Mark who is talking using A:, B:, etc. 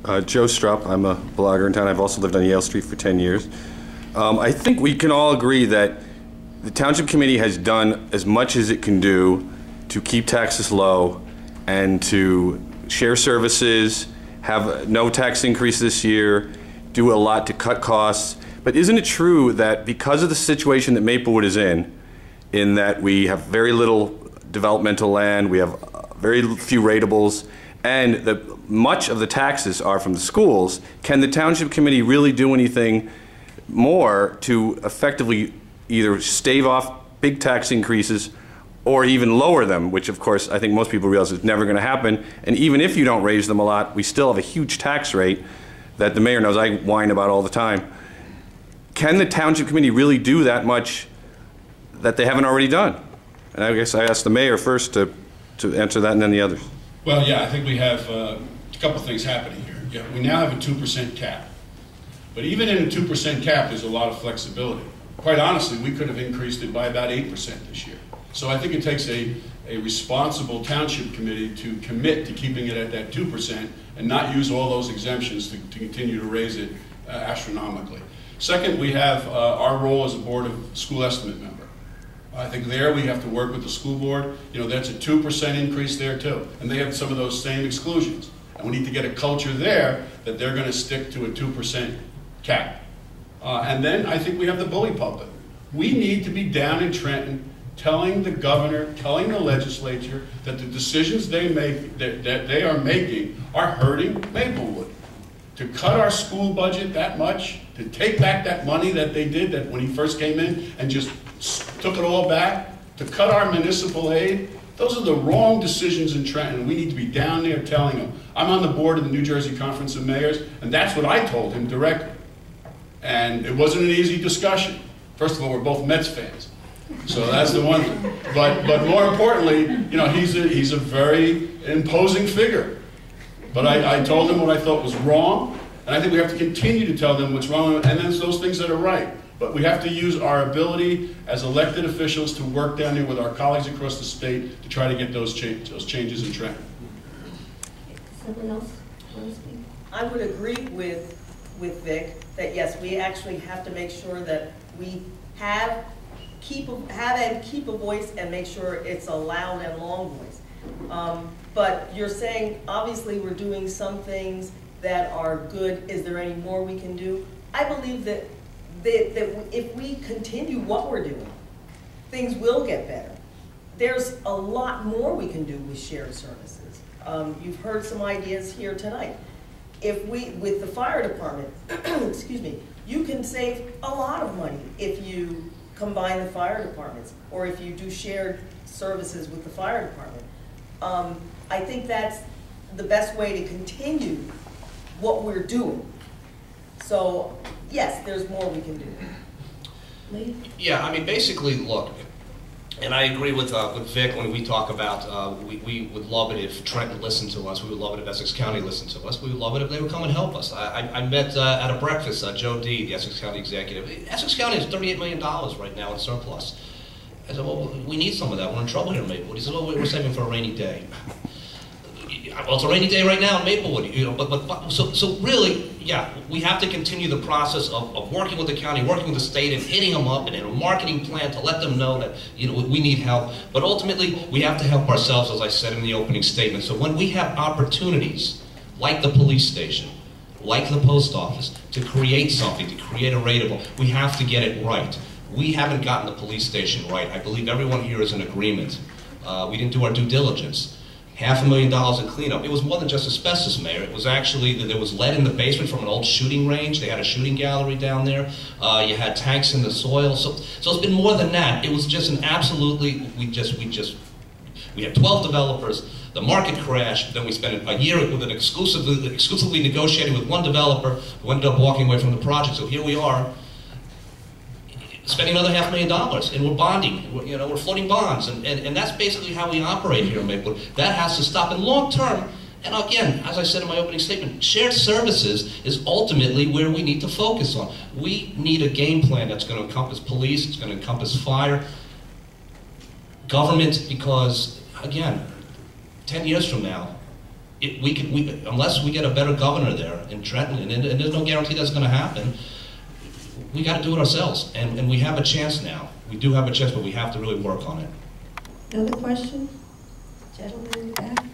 A: Joe Strupp. I'm a blogger in town. I've also lived on Yale Street for 10 years. I think we can all agree that the Township Committee has done as much as it can do to keep taxes low and to share services, have no tax increase this year, do a lot to cut costs. But isn't it true that because of the situation that Maplewood is in that we have very little developmental land, we have very few ratables, and that much of the taxes are from the schools, can the Township Committee really do anything more to effectively either stave off big tax increases or even lower them, which of course I think most people realize is never going to happen. And even if you don't raise them a lot, we still have a huge tax rate that the mayor knows I whine about all the time. Can the Township Committee really do that much that they haven't already done? And I guess I asked the mayor first to answer that and then the others.
B: Well, yeah, I think we have a couple things happening here. Yeah, we now have a 2% cap. But even in a 2% cap, there's a lot of flexibility. Quite honestly, we could have increased it by about 8% this year. So I think it takes a responsible township committee to commit to keeping it at that 2% and not use all those exemptions to continue to raise it astronomically. Second, we have our role as a board of school estimate member. I think there we have to work with the school board. You know, that's a 2% increase there too. And they have some of those same exclusions. And we need to get a culture there that they're going to stick to a 2% cap. And then I think we have the bully pulpit. We need to be down in Trenton telling the governor, telling the legislature that the decisions they make, that they are making are hurting Maplewood. To cut our school budget that much, to take back that money that they did that when he first came in and just took it all back, to cut our municipal aid, those are the wrong decisions in Trenton. We need to be down there telling them. I'm on the board of the New Jersey Conference of Mayors, and that's what I told him directly. And it wasn't an easy discussion. First of all, we're both Mets fans, so that's the one thing. But more importantly, you know, he's a very imposing figure. But I told him what I thought was wrong, and I think we have to continue to tell them what's wrong, and then those things that are right. But we have to use our ability as elected officials to work down there with our colleagues across the state to try to get those changes in Trenton.
C: Someone else want to speak?
D: I would agree with Vic that yes, we actually have to make sure that we have keep a voice and make sure it's a loud and long voice. But you're saying obviously we're doing some things that are good. Is there any more we can do? I believe that if we continue what we're doing, things will get better. There's a lot more we can do with shared services. You've heard some ideas here tonight. If we, with the fire department, excuse me, you can save a lot of money if you combine the fire departments or if you do shared services with the fire department. I think that's the best way to continue what we're doing. So, yes, there's more we can do.
C: Lee?
E: Yeah, I mean, basically, look, and I agree with Vic when we talk about we would love it if Trenton listened to us. We would love it if Essex County listened to us. We would love it if they would come and help us. I met at a breakfast Joe D., the Essex County executive. Essex County has $38 million right now in surplus. I said, well, we need some of that. We're in trouble here in Maplewood. He said, well, we're saving for a rainy day. Well, it's a rainy day right now in Maplewood, you know, so really, yeah, we have to continue the process of working with the county, working with the state, and hitting them up, and in a marketing plan to let them know that, you know, we need help. But ultimately, we have to help ourselves, as I said in the opening statement. So when we have opportunities, like the police station, like the post office, to create something, to create a rateable, we have to get it right. We haven't gotten the police station right. I believe everyone here is in agreement. We didn't do our due diligence. $500,000 in cleanup. It was more than just asbestos, Mayor. It was actually that there was lead in the basement from an old shooting range. They had a shooting gallery down there. You had tanks in the soil. So it's been more than that. It was just an absolutely, we had 12 developers. The market crashed. Then we spent a year with an exclusively negotiating with one developer who ended up walking away from the project. So here we are, spending another $500,000, and we're bonding, we're floating bonds, and that's basically how we operate here in Maplewood. That has to stop. And long term, and again, as I said in my opening statement, shared services is ultimately where we need to focus on. We need a game plan that's going to encompass police, it's going to encompass fire, government, because again, 10 years from now, unless we get a better governor there in Trenton, and there's no guarantee that's going to happen, we got to do it ourselves. And we have a chance now. We do have a chance, but we have to really work on it.
C: Another question? Gentleman in the back?